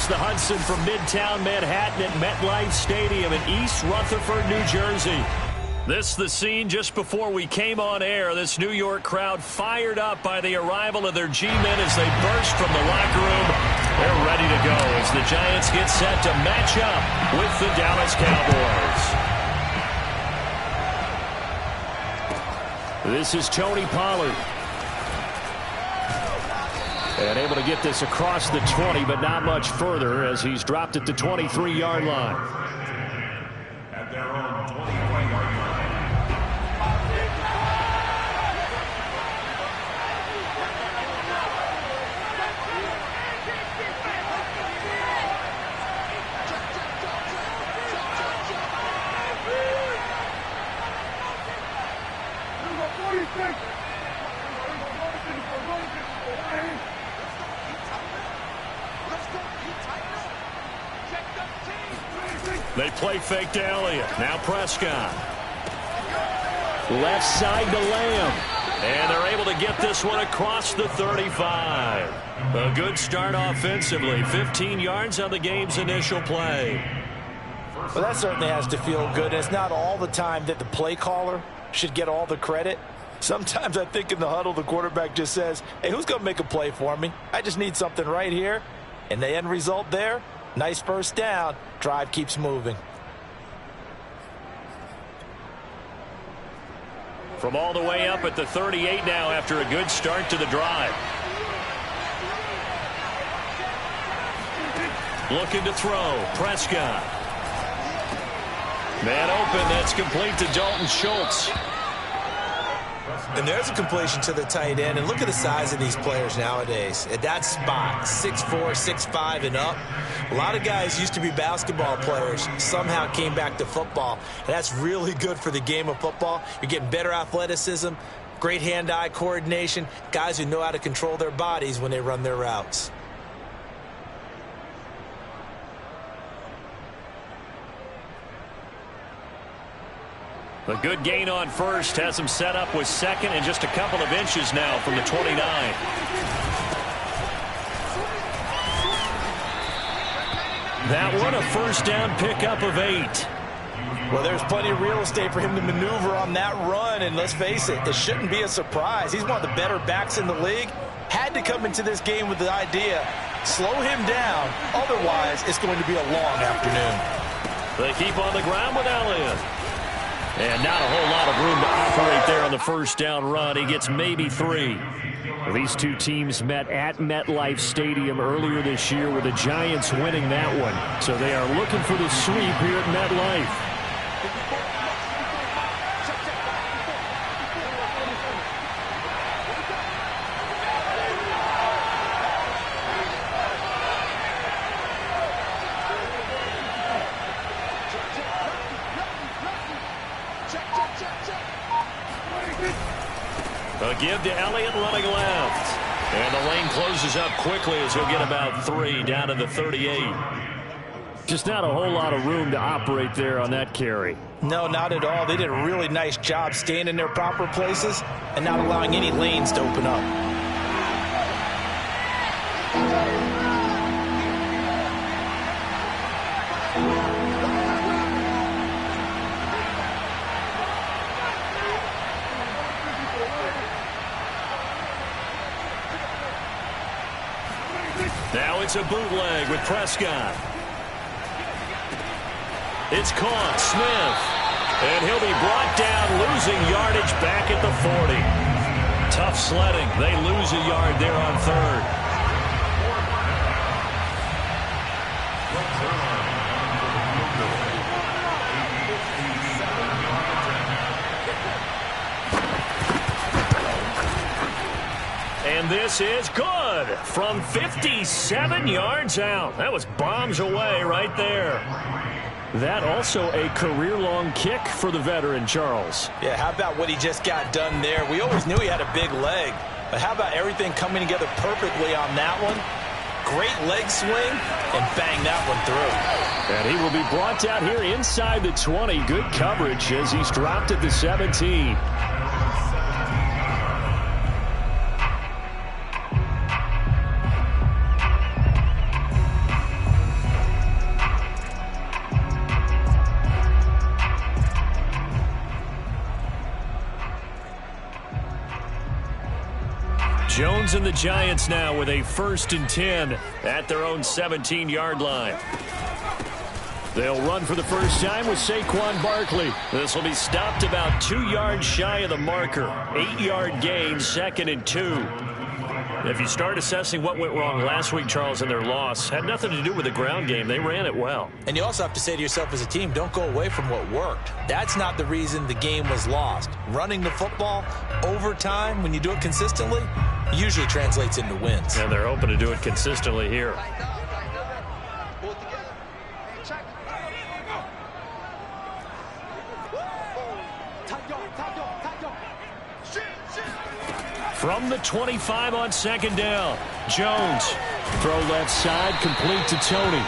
across the Hudson from Midtown Manhattan at MetLife Stadium in East Rutherford, New Jersey. This the scene just before we came on air. This New York crowd fired up by the arrival of their G-men as they burst from the locker room. They're ready to go as the Giants get set to match up with the Dallas Cowboys. This is Tony Pollard. And able to get this across the 20, but not much further as he's dropped at the 23-yard line. At their own 23-yard line. They play fake to Elliott. Now Prescott. Left side to Lamb. And they're able to get this one across the 35. A good start offensively. 15 yards on the game's initial play. Well, that certainly has to feel good. It's not all the time that the play caller should get all the credit. Sometimes I think in the huddle, the quarterback just says, hey, who's going to make a play for me? I just need something right here. And the end result there, nice first down. Drive keeps moving. From all the way up at the 38 now after a good start to the drive. Looking to throw. Prescott. Man open. That's complete to Dalton Schultz. And there's a completion to the tight end. And look at the size of these players nowadays. At that spot, 6'4", 6'5", and up. A lot of guys used to be basketball players, somehow came back to football. And that's really good for the game of football. You're getting better athleticism, great hand-eye coordination, guys who know how to control their bodies when they run their routes. A good gain on first has him set up with second and just a couple of inches now from the 29. That one a first down pickup of 8. Well, there's plenty of real estate for him to maneuver on that run, and let's face it, it shouldn't be a surprise. He's one of the better backs in the league. Had to come into this game with the idea, slow him down, otherwise it's going to be a long afternoon. They keep on the ground with Elliott. And not a whole lot of room to operate there on the first down run. He gets maybe 3. These two teams met at MetLife Stadium earlier this year with the Giants winning that one. So they are looking for the sweep here at MetLife. A give to Elliott running left. And the lane closes up quickly as he'll get about 3 down to the 38. Just not a whole lot of room to operate there on that carry. No, not at all. They did a really nice job staying in their proper places and not allowing any lanes to open up. Now it's a bootleg with Prescott. It's caught. Smith. And he'll be brought down, losing yardage back at the 40. Tough sledding. They lose a yard there on third. And this is good from 57 yards out. That was bombs away right there. That also a career-long kick for the veteran, Charles. Yeah, how about what he just got done there? We always knew he had a big leg, but how about everything coming together perfectly on that one? Great leg swing, and bang that one through. And he will be brought down here inside the 20. Good coverage as he's dropped at the 17. Jones and the Giants now with a 1st and 10 at their own 17-yard line. They'll run for the first time with Saquon Barkley. This will be stopped about 2 yards shy of the marker. 8-yard gain, 2nd and 2. If you start assessing what went wrong last week, Charles, in their loss, had nothing to do with the ground game. They ran it well. And you also have to say to yourself as a team, don't go away from what worked. That's not the reason the game was lost. Running the football over time, when you do it consistently, usually translates into wins. And they're hoping to do it consistently here. From the 25 on 2nd down, Jones. Throw left side, complete to Tony.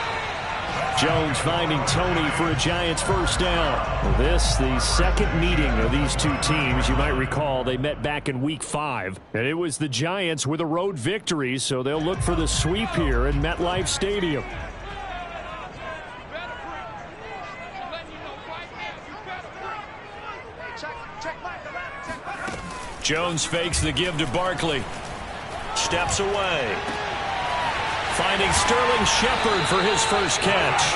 Jones finding Tony for a Giants 1st down. This, the 2nd meeting of these two teams. You might recall they met back in Week 5. And it was the Giants with a road victory, so they'll look for the sweep here in MetLife Stadium. Jones fakes the give to Barkley. Steps away. Finding Sterling Shepard for his first catch.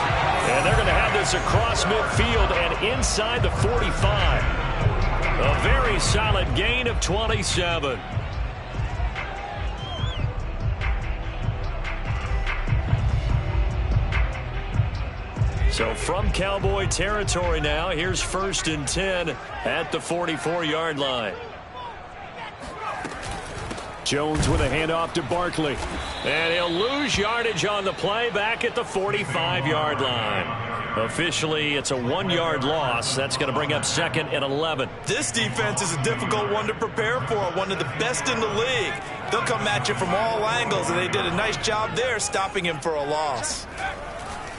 And they're going to have this across midfield and inside the 45. A very solid gain of 27. So from Cowboy territory now, here's 1st and 10 at the 44-yard line. Jones with a handoff to Barkley. And he'll lose yardage on the play back at the 45-yard line. Officially, it's a 1-yard loss. That's going to bring up 2nd and 11. This defense is a difficult one to prepare for, one of the best in the league. They'll come at you from all angles, and they did a nice job there stopping him for a loss.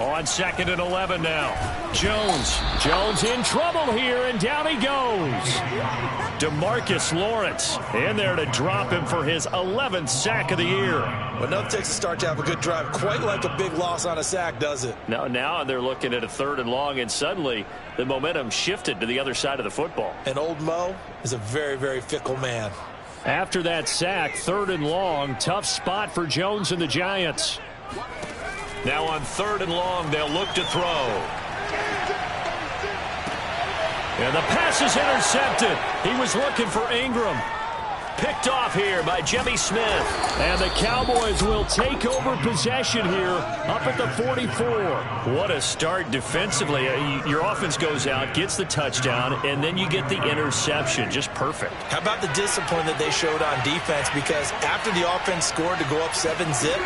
On 2nd and 11 now. Jones in trouble here, and down he goes. DeMarcus Lawrence in there to drop him for his 11th sack of the year. But enough takes a start to have a good drive. Quite like a big loss on a sack, does it? Now they're looking at a 3rd and long, and suddenly the momentum shifted to the other side of the football. And old Mo is a very, very fickle man. After that sack, 3rd and long, tough spot for Jones and the Giants. Now on 3rd and long, they'll look to throw. And the pass is intercepted. He was looking for Ingram. Picked off here by Jimmy Smith. And the Cowboys will take over possession here up at the 44. What a start defensively. Your offense goes out, gets the touchdown, and then you get the interception. Just perfect. How about the discipline that they showed on defense? Because after the offense scored to go up 7-zip,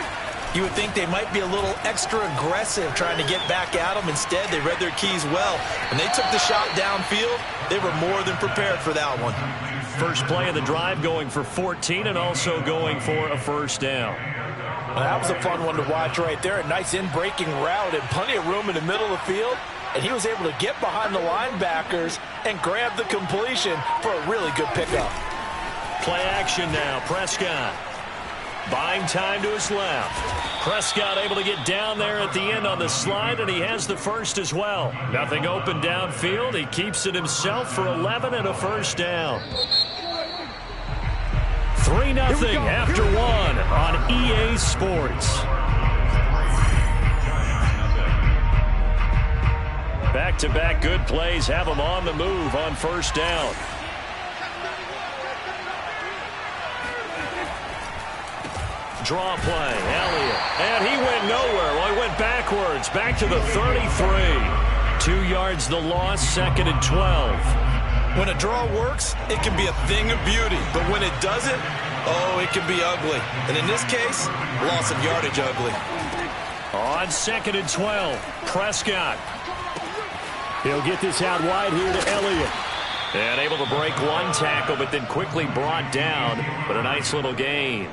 you would think they might be a little extra aggressive trying to get back at them. Instead, they read their keys well. When they took the shot downfield, they were more than prepared for that one. First play of the drive going for 14 and also going for a 1st down. Well, that was a fun one to watch right there. A nice in-breaking route and plenty of room in the middle of the field. And he was able to get behind the linebackers and grab the completion for a really good pickup. Play action now. Prescott. Buying time to his left. Prescott able to get down there at the end on the slide, and he has the 1st as well. Nothing open downfield. He keeps it himself for 11 and a 1st down. 3-0 after 1 on EA Sports. Back-to-back good plays have him on the move on 1st down. Draw play, Elliott, and he went nowhere. Well, he went backwards, back to the 33. 2 yards the loss, 2nd and 12. When a draw works, it can be a thing of beauty. But when it doesn't, oh, it can be ugly. And in this case, loss of yardage ugly. On 2nd and 12, Prescott. He'll get this out wide here to Elliott. And able to break one tackle, but then quickly brought down. But a nice little gain.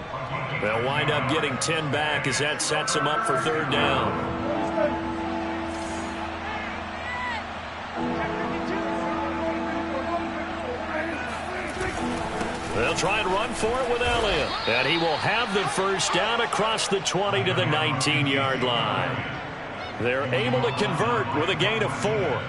They'll wind up getting 10 back as that sets him up for 3rd down. They'll try and run for it with Elliott. And he will have the 1st down across the 20 to the 19-yard line. They're able to convert with a gain of 4.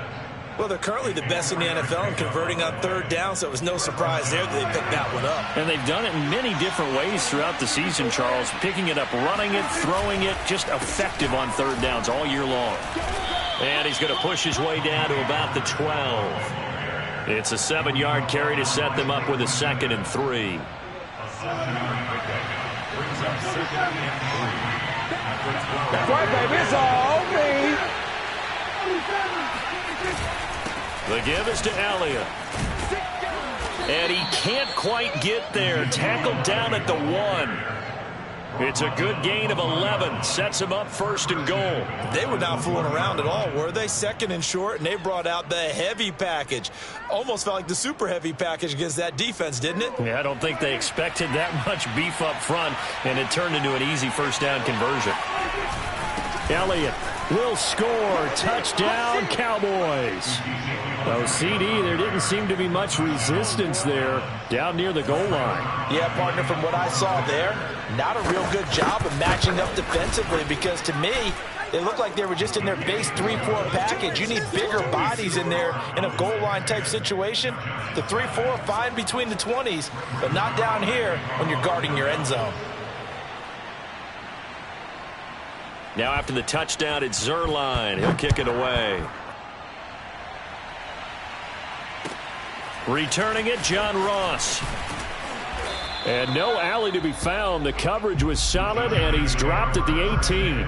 Well, they're currently the best in the NFL in converting on third down, so it was no surprise there that they picked that one up. And they've done it in many different ways throughout the season, Charles. Picking it up, running it, throwing it, just effective on third downs all year long. And he's going to push his way down to about the 12. It's a 7-yard carry to set them up with a 2nd and 3. That's right, baby. It's all me. The give is to Elliott. And he can't quite get there. Tackled down at the 1. It's a good gain of 11. Sets him up 1st and goal. They were not fooling around at all, were they? 2nd and short, and they brought out the heavy package. Almost felt like the super heavy package against that defense, didn't it? Yeah, I don't think they expected that much beef up front, and it turned into an easy 1st down conversion. Elliott will score. Touchdown, Cowboys. Oh, CD, there didn't seem to be much resistance there down near the goal line. Yeah, partner, from what I saw there, not a real good job of matching up defensively because to me, it looked like they were just in their base 3-4 package. You need bigger bodies in there in a goal line type situation. The 3-4 fine between the 20s, but not down here when you're guarding your end zone. Now after the touchdown, it's Zerline. He'll kick it away. Returning it, John Ross. And no alley to be found. The coverage was solid, and he's dropped at the 18.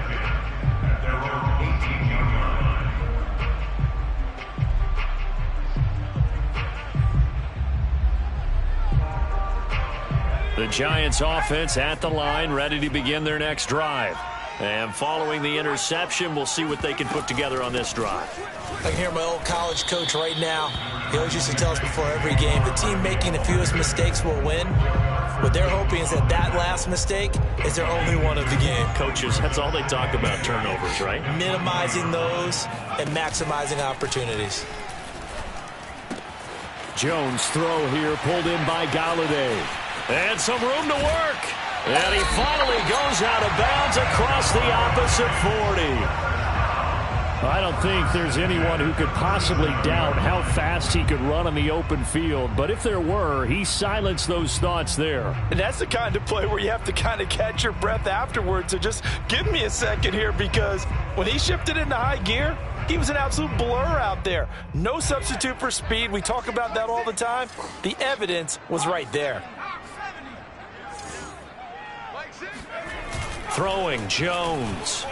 The Giants offense at the line, ready to begin their next drive. And following the interception, we'll see what they can put together on this drive. I can hear my old college coach right now. He always used to tell us before every game, the team making the fewest mistakes will win. What they're hoping is that that last mistake is their only one of the game. Coaches, that's all they talk about, turnovers, right? Minimizing those and maximizing opportunities. Jones throw here, pulled in by Galladay. And some room to work. And he finally goes out of bounds across the opposite 40. I don't think there's anyone who could possibly doubt how fast he could run on the open field. But if there were, he silenced those thoughts there. And that's the kind of play where you have to kind of catch your breath afterwards. So just give me a second here, because when he shifted into high gear, he was an absolute blur out there. No substitute for speed. We talk about that all the time. The evidence was right there. Throwing, Jones.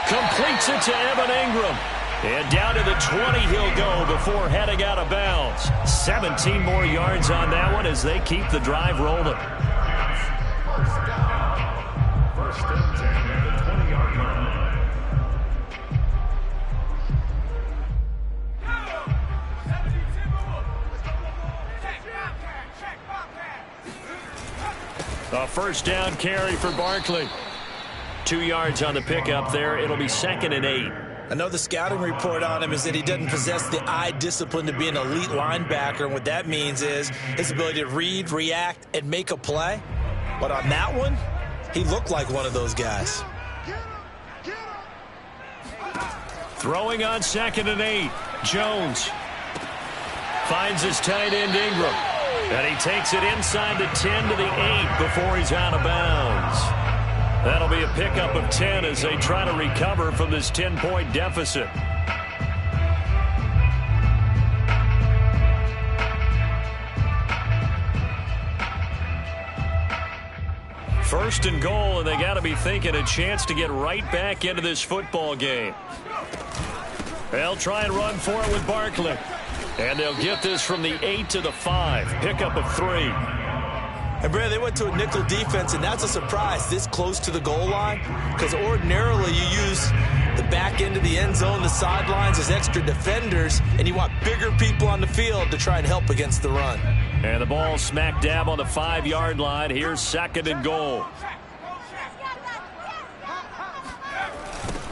Completes it to Evan Ingram. And down to the 20 he'll go before heading out of bounds. 17 more yards on that one as they keep the drive rolling. First and 10 at the 20-yard line. A 1st down carry for Barkley. 2 yards on the pickup there. It'll be 2nd and 8. I know the scouting report on him is that he doesn't possess the eye discipline to be an elite linebacker. And what that means is his ability to read, react, and make a play. But on that one, he looked like one of those guys. Throwing on 2nd and 8. Jones finds his tight end Ingram. And he takes it inside the 10 to the 8 before he's out of bounds. That'll be a pickup of 10 as they try to recover from this 10-point deficit. First and goal, and they got to be thinking a chance to get right back into this football game. They'll try and run for it with Barkley. And they'll get this from the 8 to the 5. Pickup of 3. And, Brad, they went to a nickel defense, and that's a surprise this close to the goal line, because ordinarily you use the back end of the end zone, the sidelines as extra defenders, and you want bigger people on the field to try and help against the run. And the ball smack dab on the 5-yard line. Here's 2nd and goal.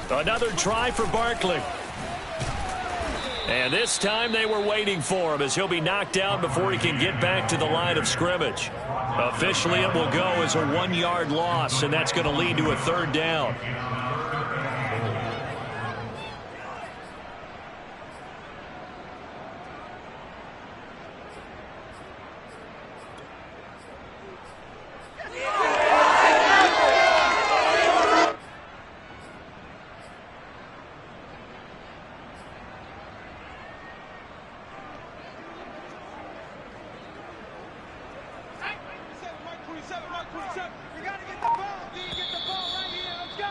Another try for Barkley. And this time they were waiting for him as he'll be knocked down before he can get back to the line of scrimmage. Officially, it will go as a 1-yard loss, and that's going to lead to a 3rd down. You got to get the ball. You get the ball right here. Let's go.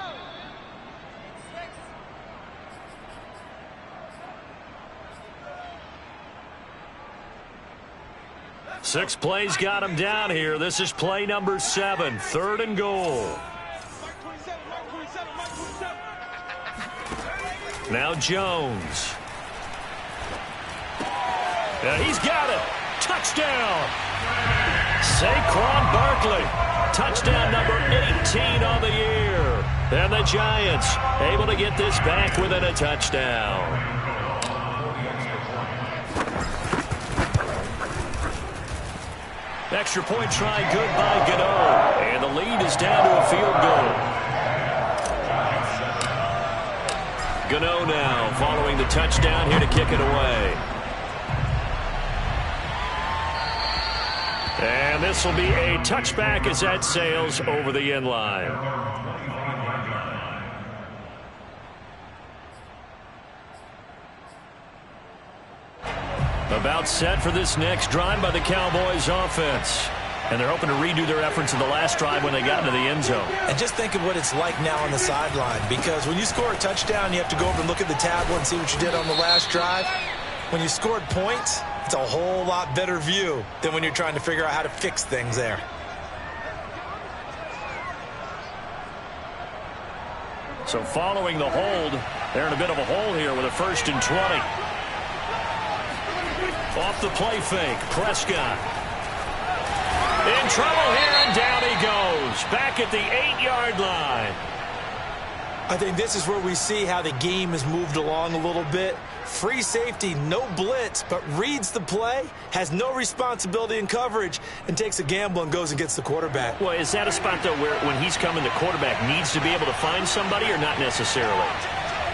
6 plays got him down here. This is play number 7, 3rd and goal. Now Jones. And he's got it. Touchdown. Saquon Barkley. Touchdown number 18 on the year. And the Giants able to get this back within a touchdown. Extra point try good by Gano. And the lead is down to a field goal. Gano now following the touchdown here to kick it away. And this will be a touchback as that sails over the end line. About set for this next drive by the Cowboys offense. And they're hoping to redo their efforts in the last drive when they got into the end zone. And just think of what it's like now on the sideline, because when you score a touchdown, you have to go over and look at the tablet and see what you did on the last drive. When you scored points, it's a whole lot better view than when you're trying to figure out how to fix things there. So following the hold, they're in a bit of a hole here with a 1st and 20. Off the play fake, Prescott. In trouble here, and down he goes. Back at the 8-yard line. I think this is where we see how the game has moved along a little bit. Free safety, no blitz, but reads the play, has no responsibility in coverage, and takes a gamble and goes and gets the quarterback. Well, is that a spot, though, where when he's coming, the quarterback needs to be able to find somebody or not necessarily?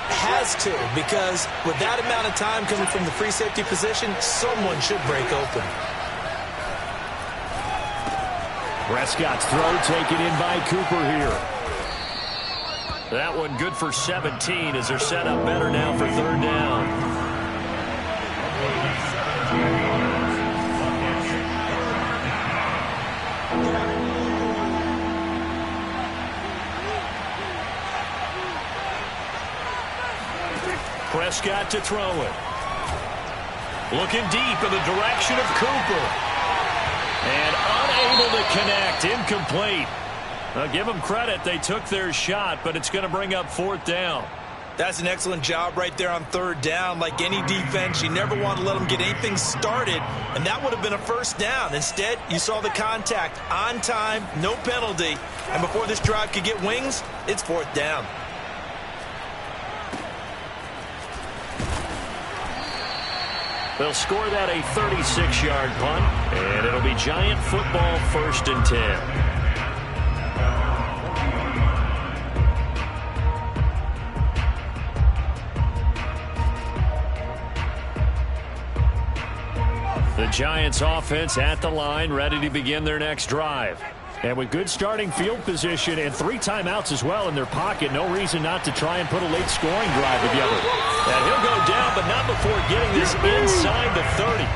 Has to, because with that amount of time coming from the free safety position, someone should break open. Prescott's throw taken in by Cooper here. That one good for 17 as they're set up better now for 3rd down. Prescott to throw it. Looking deep in the direction of Cooper. And unable to connect. Incomplete. Now, give them credit. They took their shot, but it's going to bring up 4th down. That's an excellent job right there on 3rd down. Like any defense, you never want to let them get anything started, and that would have been a 1st down. Instead, you saw the contact on time, no penalty, and before this drive could get wings, it's 4th down. They'll score that a 36-yard punt, and it'll be Giant football 1st and 10. The Giants offense at the line, ready to begin their next drive. And with good starting field position and 3 timeouts as well in their pocket, no reason not to try and put a late scoring drive together. And he'll go down, but not before getting this inside the 30.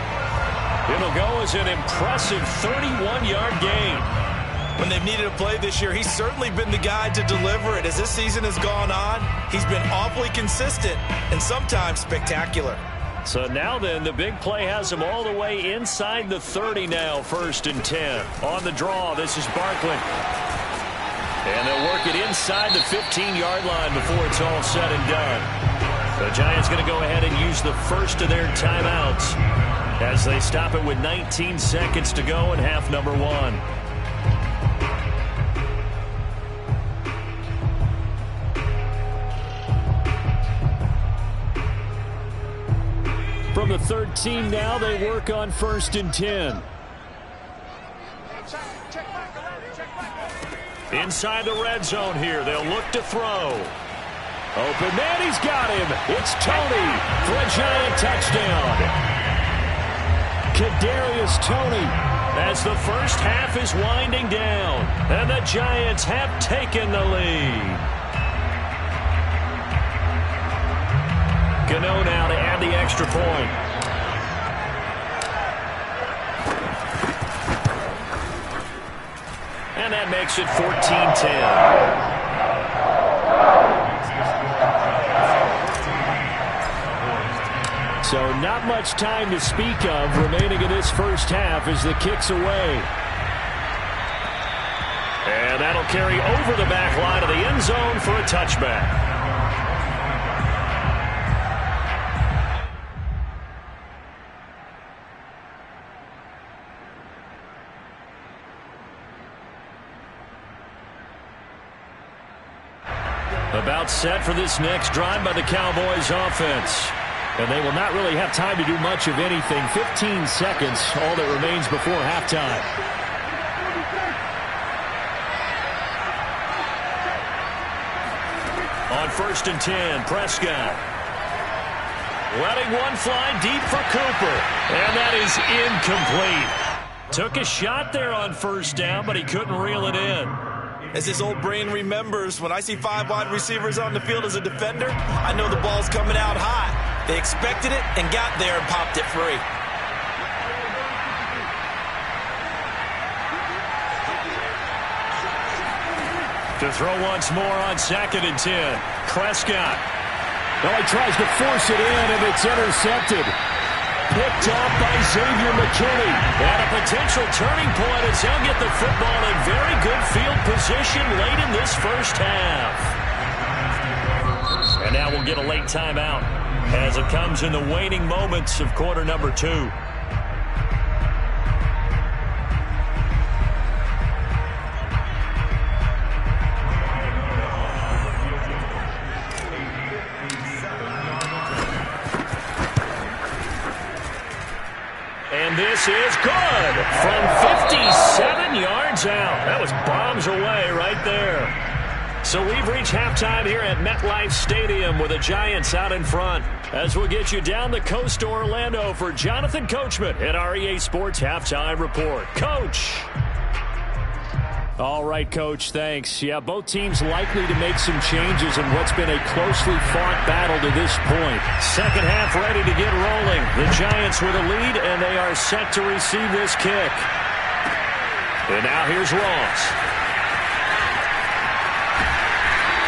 It'll go as an impressive 31-yard gain. When they've needed a play this year, he's certainly been the guy to deliver it. As this season has gone on, he's been awfully consistent and sometimes spectacular. So now then, the big play has him all the way inside the 30 now, 1st and 10. On the draw, this is Barkley. And they'll work it inside the 15-yard line before it's all said and done. The Giants going to go ahead and use the first of their timeouts as they stop it with 19 seconds to go in half number 1. From the 13 now, they work on 1st and 10. Inside the red zone here, they'll look to throw. Open man, he's got him. It's Tony for a Giant touchdown. Kadarius Toney as the first half is winding down, and the Giants have taken the lead. Gano now to add the extra point. And that halftime makes it 14-10. So not much time to speak of remaining in this first half as the kick's away. And that'll carry over the back line of the end zone for a touchback. About set for this next drive by the Cowboys offense. And they will not really have time to do much of anything. 15 seconds, all that remains before halftime. On 1st and 10, Prescott. Letting one fly deep for Cooper. And that is incomplete. Took a shot there on 1st down, but he couldn't reel it in. As his old brain remembers, when I see 5 wide receivers on the field as a defender, I know the ball's coming out high. They expected it and got there and popped it free. To throw once more on 2nd and 10. Prescott. Well, he tries to force it in, and it's intercepted. Picked up by Xavier McKinney. And a potential turning point as he'll get the football in very good field position late in this first half. And now we'll get a late timeout as it comes in the waning moments of quarter number 2. And this is good from 57 yards out. That was bombs away right there. So we've reached halftime here at MetLife Stadium with the Giants out in front. As we'll get you down the coast to Orlando for Jonathan Coachman at our EA Sports Halftime Report. Coach. All right, Coach, thanks. Yeah, both teams likely to make some changes in what's been a closely fought battle to this point. Second half ready to get rolling. The Giants with a lead, and they are set to receive this kick. And now here's Ross.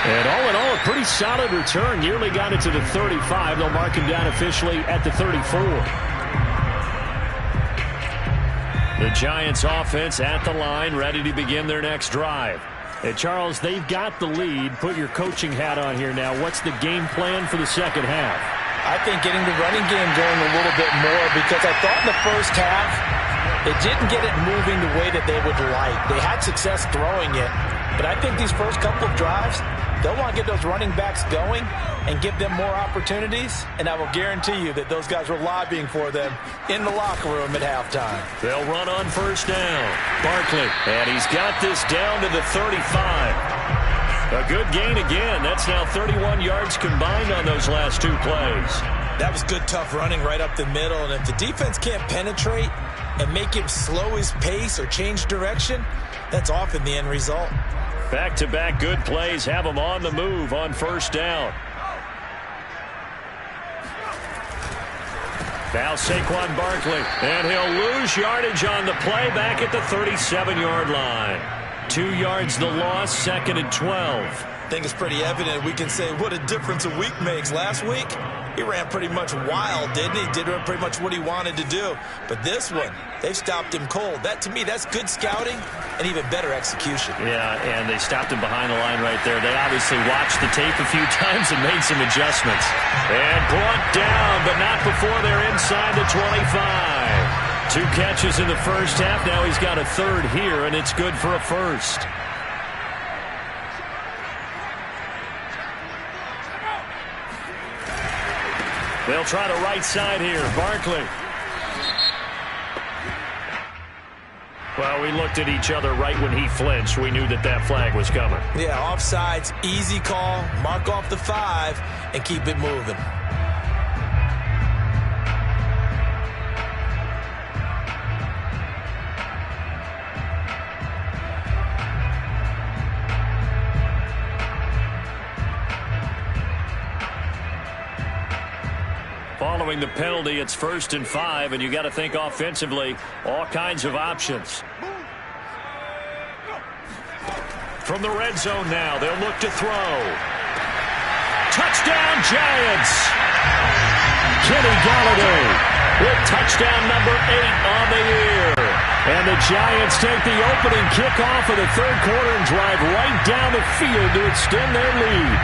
And all in all, a pretty solid return. Nearly got it to the 35. They'll mark him down officially at the 34. The Giants offense at the line, ready to begin their next drive. And Charles, they've got the lead. Put your coaching hat on here now. What's the game plan for the second half? I think getting the running game going a little bit more, because I thought in the first half they didn't get it moving the way that they would like. They had success throwing it, but I think these first couple of drives, they'll want to get those running backs going and give them more opportunities, and I will guarantee you that those guys were lobbying for them in the locker room at halftime. They'll run on 1st down. Barkley, and he's got this down to the 35. A good gain again. That's now 31 yards combined on those last 2 plays. That was good, tough running right up the middle, and if the defense can't penetrate and make him slow his pace or change direction, that's often the end result. Back-to-back good plays have him on the move on 1st down. Now Saquon Barkley, and he'll lose yardage on the play back at the 37-yard line. 2 yards the loss, 2nd and 12. I think it's pretty evident. We can say what a difference a week makes. Last week, he ran pretty much wild, didn't he? Did pretty much what he wanted to do. But this one, they've stopped him cold. That, to me, that's good scouting and even better execution. Yeah, and they stopped him behind the line right there. They obviously watched the tape a few times and made some adjustments. And brought down, but not before they're inside the 25. 2 catches in the first half. Now he's got a 3rd here, and it's good for a 1st. They'll try the right side here. Barkley. Well, we looked at each other right when he flinched. We knew that that flag was coming. Yeah, offsides, easy call. Mark off the 5 and keep it moving. Following the penalty, it's 1st and 5, and you got to think offensively, all kinds of options. From the red zone now, they'll look to throw. Touchdown, Giants! Kenny Galladay with touchdown number 8 on the year. And the Giants take the opening kickoff of the third quarter and drive right down the field to extend their lead.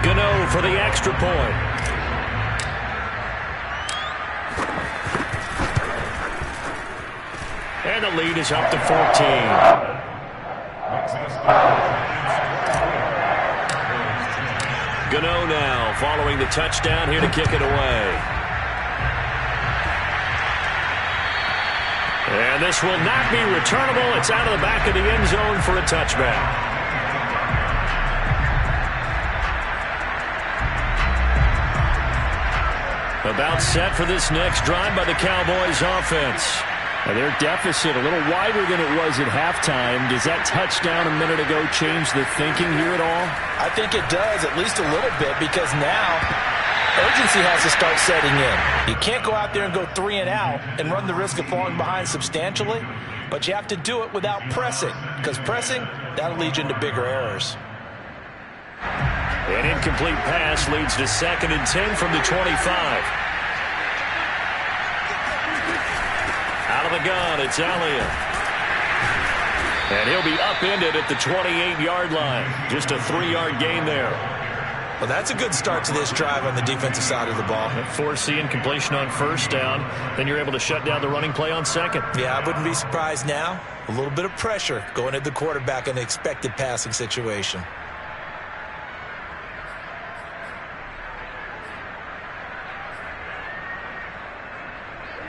Gano for the extra point. And the lead is up to 14. Gano now following the touchdown here to kick it away. And this will not be returnable. It's out of the back of the end zone for a touchback. About set for this next drive by the Cowboys offense. Now their deficit a little wider than it was at halftime. Does that touchdown a minute ago change the thinking here at all? I think it does, at least a little bit, because now urgency has to start setting in. You can't go out there and go 3 and out and run the risk of falling behind substantially, but you have to do it without pressing, because pressing, that'll lead you into bigger errors. An incomplete pass leads to 2nd and 10 from the 25. Out of the gun, it's Elliott. And he'll be upended at the 28-yard line. Just a 3-yard gain there. Well, that's a good start to this drive on the defensive side of the ball. Forcing completion on first down. Then you're able to shut down the running play on second. Yeah, I wouldn't be surprised now. A little bit of pressure going at the quarterback in an expected passing situation.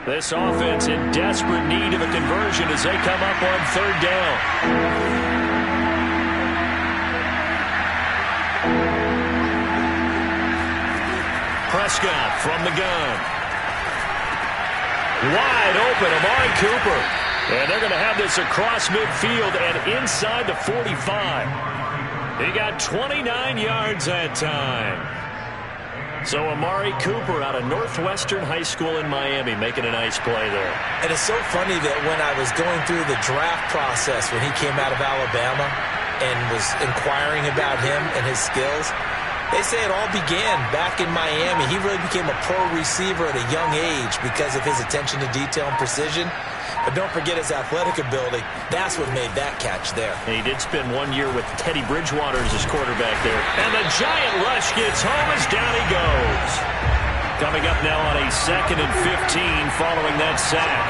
This offense in desperate need of a conversion as they come up on 3rd down. Prescott from the gun. Wide open, Amari Cooper. And they're going to have this across midfield and inside the 45. He got 29 yards that time. So Amari Cooper out of Northwestern High School in Miami making a nice play there. And it's so funny that when I was going through the draft process when he came out of Alabama and was inquiring about him and his skills, they say it all began back in Miami. He really became a pro receiver at a young age because of his attention to detail and precision. But don't forget his athletic ability. That's what made that catch there. And he did spend 1 year with Teddy Bridgewater as his quarterback there. And the giant rush gets home as down he goes. Coming up now on a 2nd and 15 following that sack.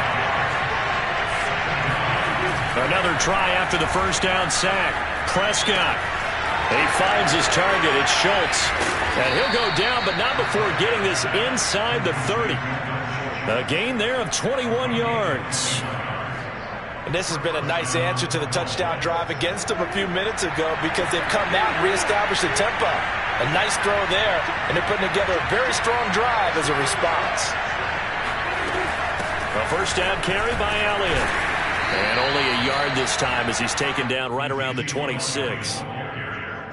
Another try after the first down sack. Prescott. He finds his target. It's Schultz. And he'll go down, but not before getting this inside the 30. A gain there of 21 yards. And this has been a nice answer to the touchdown drive against them a few minutes ago because they've come out and reestablished the tempo. A nice throw there, and they're putting together a very strong drive as a response. A first down carry by Elliott. And only a yard this time as he's taken down right around the 26.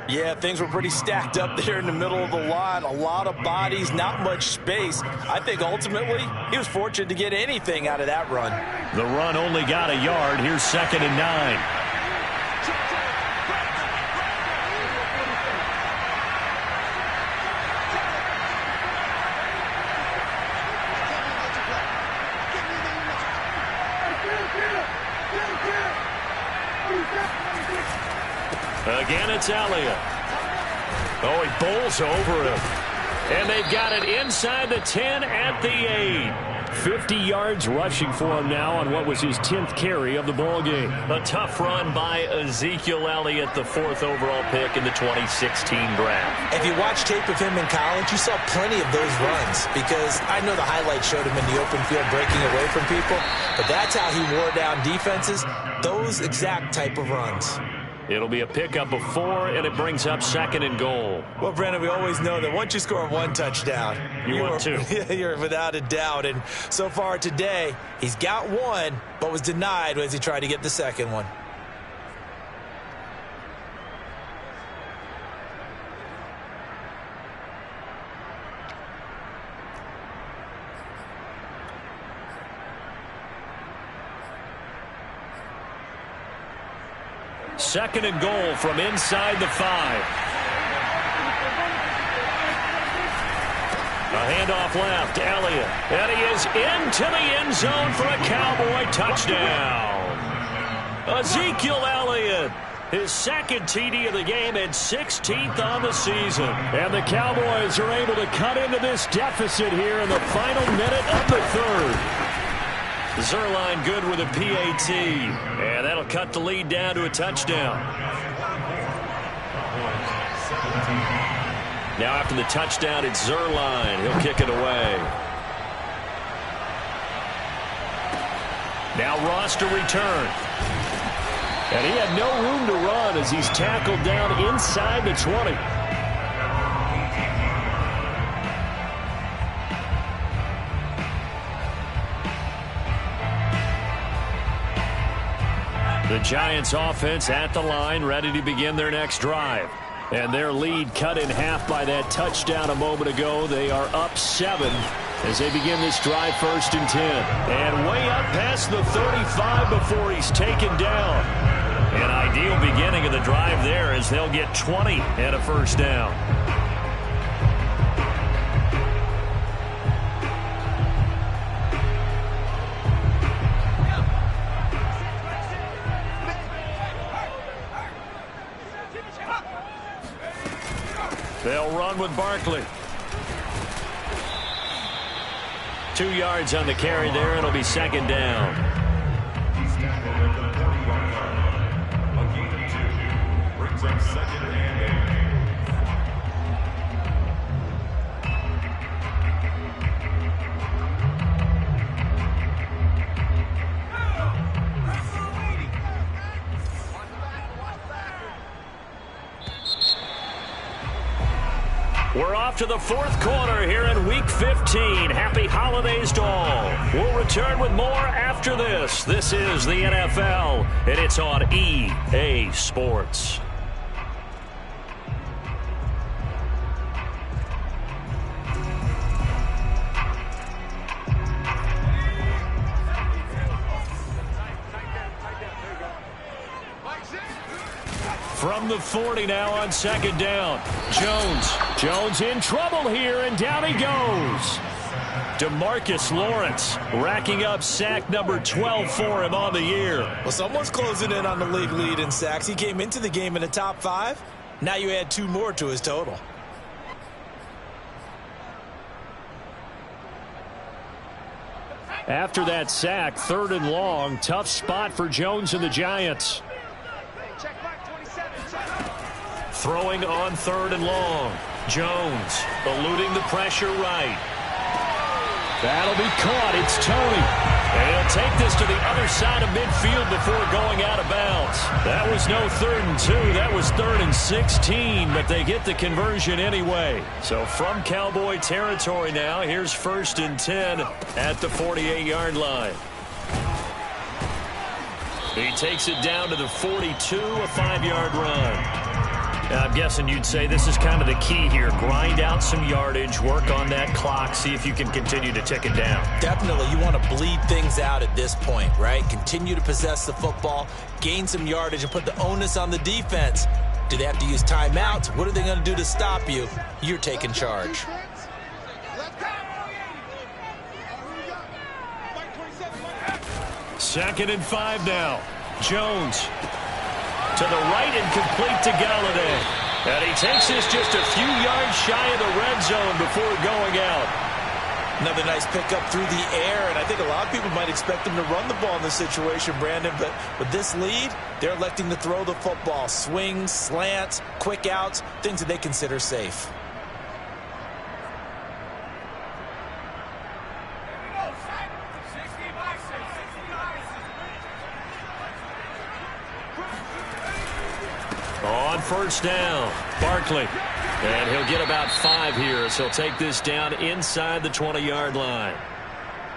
Yeah, things were pretty stacked up there in the middle of the line. A lot of bodies, not much space. I think ultimately he was fortunate to get anything out of that run. The run only got a yard. Here's 2nd and 9. Again, it's Elliott. Oh, he bowls over him. And they've got it inside the 10 at the 8. 50 yards rushing for him now on what was his 10th carry of the ballgame. A tough run by Ezekiel Elliott, the 4th overall pick in the 2016 draft. If you watch tape of him in college, you saw plenty of those runs because I know the highlights showed him in the open field breaking away from people, but that's how he wore down defenses, those exact type of runs. It'll be a pickup of 4, and it brings up 2nd and goal. Well, Brandon, we always know that once you score 1 touchdown, you want 2. You're without a doubt. And so far today, he's got 1, but was denied as he tried to get the 2nd one. 2nd and goal from inside the 5. A handoff left, Elliott. And he is into the end zone for a Cowboy touchdown. Ezekiel Elliott, his 2nd TD of the game and 16th on the season. And the Cowboys are able to cut into this deficit here in the final minute of the 3rd. Zerline good with a PAT. And that'll cut the lead down to a touchdown. Now after the touchdown, it's Zerline. He'll kick it away. Now Ross to return. And he had no room to run as he's tackled down inside the 20. The Giants offense at the line, ready to begin their next drive. And their lead cut in half by that touchdown a moment ago. They are up 7 as they begin this drive, 1st and 10. And way up past the 35 before he's taken down. An ideal beginning of the drive there as they'll get 20 and a 1st down. They'll run with Barkley. 2 yards on the carry there. It'll be 2nd down. He's tackled at the 41 yard line. A gain of 2 brings up 2nd and 8. We're off to the 4th quarter here in Week 15. Happy holidays to all. We'll return with more after this. This is the NFL, and it's on EA Sports. From the 40 now on 2nd down. Jones in trouble here, and down he goes. DeMarcus Lawrence racking up sack number 12 for him on the year. Well, someone's closing in on the league lead in sacks. He came into the game in the top 5. Now you add 2 more to his total. After that sack, 3rd and long. Tough spot for Jones and the Giants. Throwing on 3rd and long. Jones eluding the pressure right. That'll be caught. It's Tony. And he'll take this to the other side of midfield before going out of bounds. That was no 3rd and 2. That was 3rd and 16, but they get the conversion anyway. So from Cowboy territory now, here's 1st and 10 at the 48-yard line. He takes it down to the 42, a 5-yard run. Now, I'm guessing you'd say this is kind of the key here. Grind out some yardage, work on that clock, see if you can continue to tick it down. Definitely. You want to bleed things out at this point, right? Continue to possess the football, gain some yardage, and put the onus on the defense. Do they have to use timeouts? What are they going to do to stop you? You're taking charge. 2nd and 5 now. Jones to the right and complete to Galladay. And he takes this just a few yards shy of the red zone before going out. Another nice pickup through the air, and I think a lot of people might expect him to run the ball in this situation, Brandon, but with this lead, they're electing to throw the football. Swings, slants, quick outs, things that they consider safe. On 1st down, Barkley. And he'll get about 5 here, so he'll take this down inside the 20-yard line.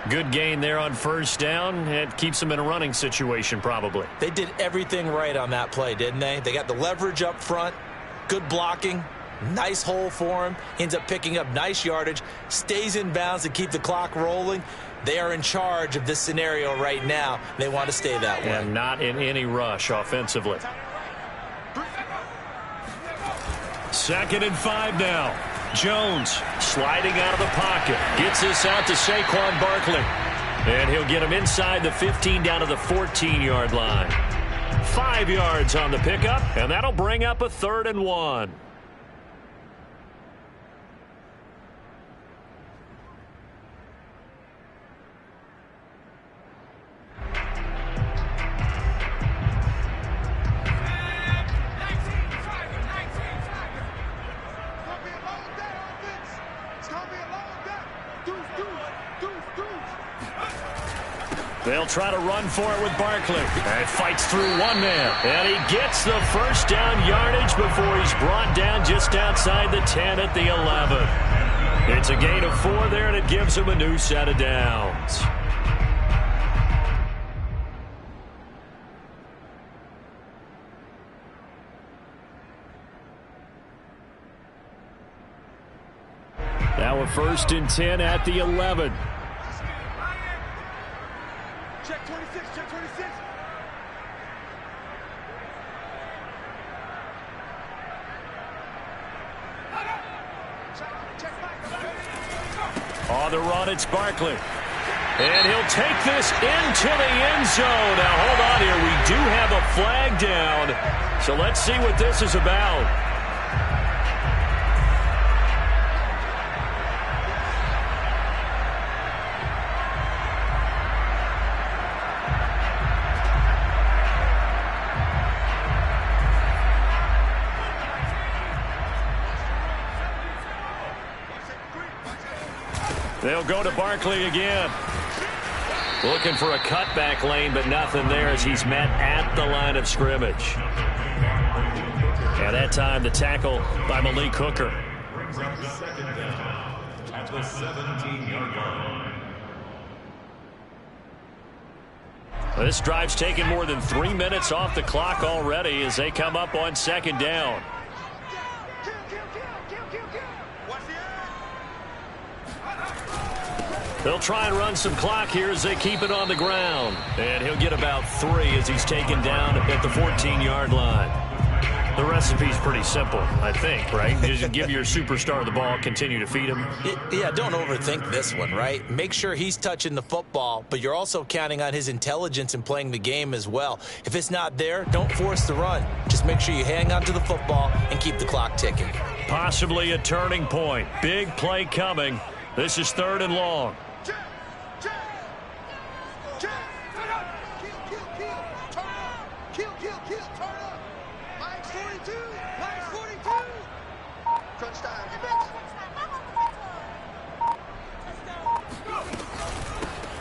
Good gain there on 1st down. It keeps him in a running situation, probably. They did everything right on that play, didn't they? They got the leverage up front, good blocking, nice hole for him. He ends up picking up nice yardage, stays in bounds to keep the clock rolling. They are in charge of this scenario right now. They want to stay that way. And not in any rush offensively. 2nd and 5 now. Jones sliding out of the pocket. Gets this out to Saquon Barkley. And he'll get him inside the 15 down to the 14-yard line. 5 yards on the pickup, and that'll bring up a 3rd and 1. They'll try to run for it with Barkley. And fights through one man. And he gets the first down yardage before he's brought down just outside the 10 at the 11. It's a gain of 4 there, and it gives him a new set of downs. Now a 1st and 10 at the 11. Check 26, check 26. On the run, it's Barkley. And he'll take this into the end zone. Now, hold on here. We do have a flag down. So let's see what this is about. They'll go to Barkley again. Looking for a cutback lane, but nothing there as he's met at the line of scrimmage. And that time, the tackle by Malik Hooker. Brings up 2nd down at the 17-yard line. This drive's taken more than 3 minutes off the clock already as they come up on 2nd down. They'll try and run some clock here as they keep it on the ground. And he'll get about 3 as he's taken down at the 14-yard line. The recipe's pretty simple, I think, right? Just give your superstar the ball, continue to feed him. Yeah, don't overthink this one, right? Make sure he's touching the football, but you're also counting on his intelligence in playing the game as well. If it's not there, don't force the run. Just make sure you hang on to the football and keep the clock ticking. Possibly a turning point. Big play coming. This is 3rd and long.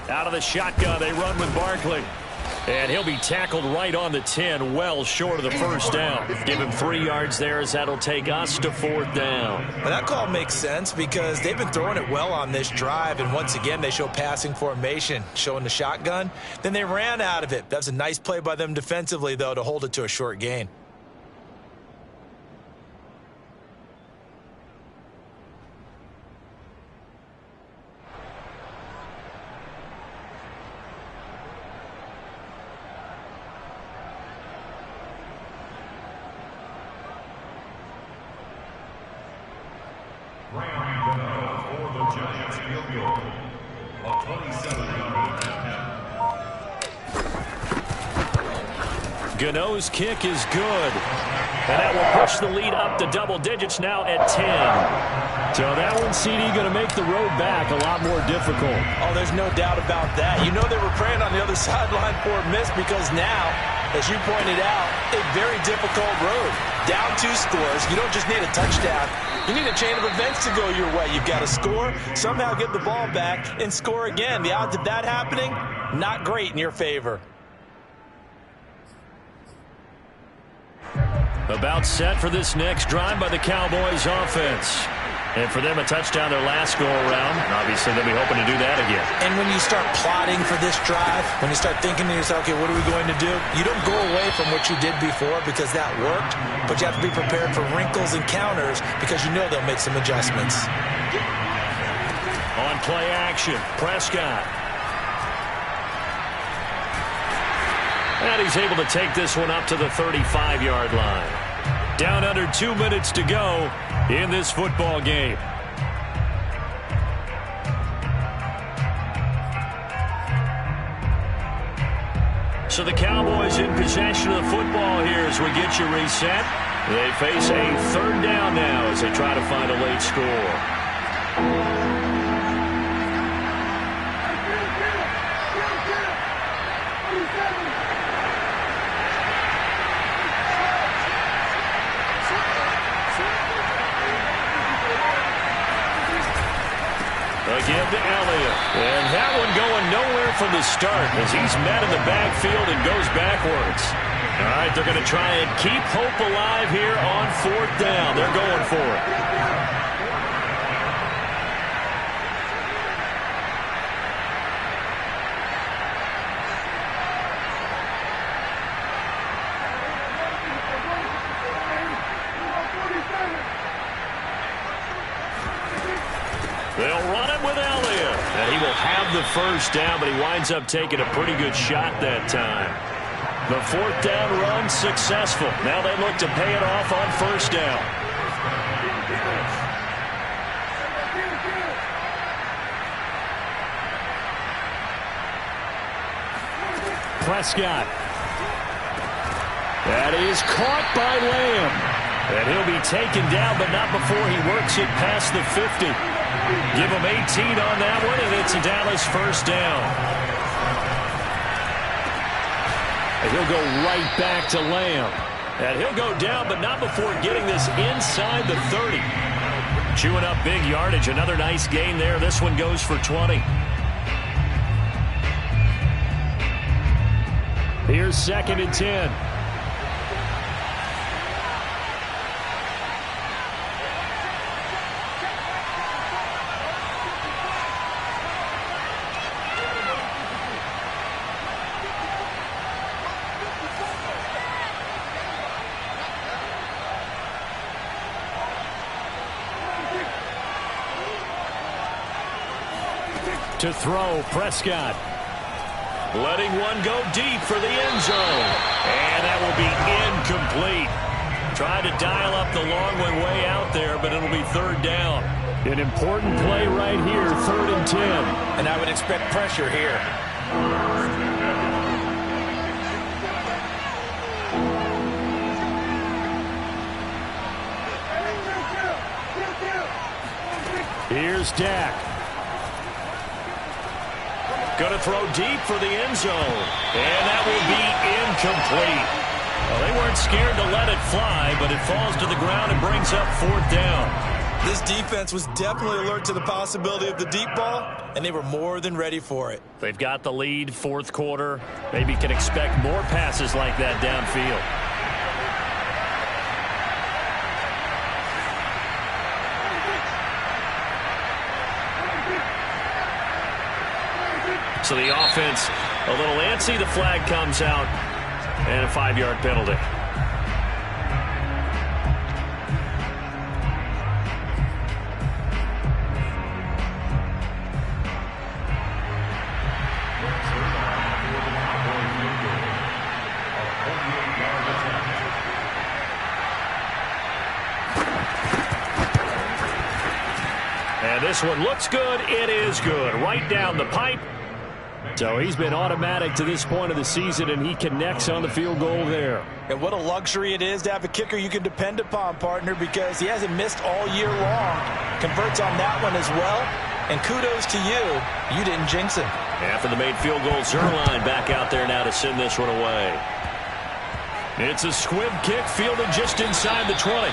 Out of the shotgun, they run with Barkley. And he'll be tackled right on the 10, well short of the first down. Give him 3 yards there as that'll take us to 4th down. Well, that call makes sense because they've been throwing it well on this drive, and once again, they show passing formation, showing the shotgun. Then they ran out of it. That was a nice play by them defensively, though, to hold it to a short gain. For the Giants field goal of 27-yard Gano's kick is good. And that will push the lead up to double digits now at 10. So that one, CD, going to make the road back a lot more difficult. Oh, there's no doubt about that. You know they were praying on the other sideline for a miss because now, as you pointed out, a very difficult road. Down 2 scores. You don't just need a touchdown. You need a chain of events to go your way. You've got to score, somehow get the ball back, and score again. The odds of that happening, not great in your favor. About set for this next drive by the Cowboys offense. And for them, a touchdown their last go-around. Obviously, they'll be hoping to do that again. And when you start plotting for this drive, when you start thinking to yourself, okay, what are we going to do? You don't go away from what you did before because that worked, but you have to be prepared for wrinkles and counters because you know they'll make some adjustments. On play action, Prescott. And he's able to take this one up to the 35-yard line. Down under 2 minutes to go in this football game. So the Cowboys in possession of the football here as we get you reset. They face a third down now as they try to find a late score. Again to Elliott. And that one going nowhere from the start as he's met in the backfield and goes backwards. All right, they're going to try and keep hope alive here on fourth down. They're going for it. They'll run it with Elliott. And he will have the first down, but he winds up taking a pretty good shot that time. The fourth down run successful. Now they look to pay it off on first down. Prescott. That is caught by Lamb. And he'll be taken down, but not before he works it past the 50. Give him 18 on that one, and it's a Dallas first down. And he'll go right back to Lamb. And he'll go down, but not before getting this inside the 30. Chewing up big yardage. Another nice gain there. This one goes for 20. Here's 2nd and 10. To throw, Prescott. Letting one go deep for the end zone. And that will be incomplete. Tried to dial up the long way out there, but it'll be third down. An important play right here, 3rd and 10. And I would expect pressure here. Here's Dak. Going to throw deep for the end zone. And that will be incomplete. Well, they weren't scared to let it fly, but it falls to the ground and brings up 4th down. This defense was definitely alert to the possibility of the deep ball, and they were more than ready for it. They've got the lead, 4th quarter. Maybe can expect more passes like that downfield. So the offense a little antsy. The flag comes out and a 5-yard penalty. And this one looks good. It is good. Right down the pipe. So he's been automatic to this point of the season, and he connects on the field goal there. And what a luxury it is to have a kicker you can depend upon, partner, because he hasn't missed all year long. Converts on that one as well. And kudos to you. You didn't jinx him. After the made field goal, Zerline back out there now to send this one away. It's a squib kick fielded just inside the 20.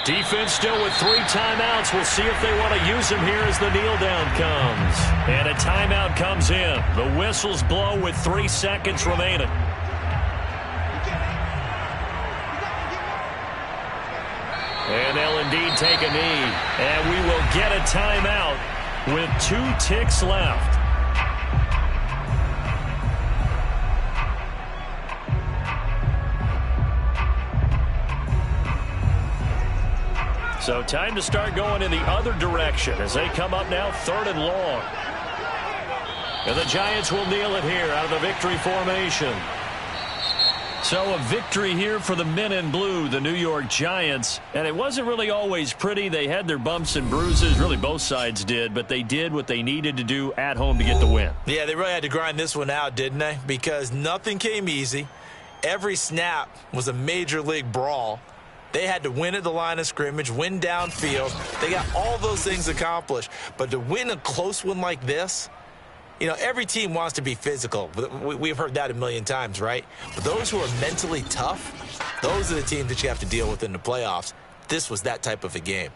Defense still with 3 timeouts. We'll see if they want to use them here as the kneel down comes. And a timeout comes in. The whistles blow with 3 seconds remaining. And they'll indeed take a knee. And we will get a timeout with 2 ticks left. So time to start going in the other direction as they come up now 3rd and long. And the Giants will kneel it here out of the victory formation. So a victory here for the men in blue, the New York Giants. And it wasn't really always pretty. They had their bumps and bruises. Really both sides did. But they did what they needed to do at home to get the win. Yeah, they really had to grind this one out, didn't they? Because nothing came easy. Every snap was a major league brawl. They had to win at the line of scrimmage, win downfield. They got all those things accomplished. But to win a close one like this, you know, every team wants to be physical. We've heard that a million times, right? But those who are mentally tough, those are the teams that you have to deal with in the playoffs. This was that type of a game.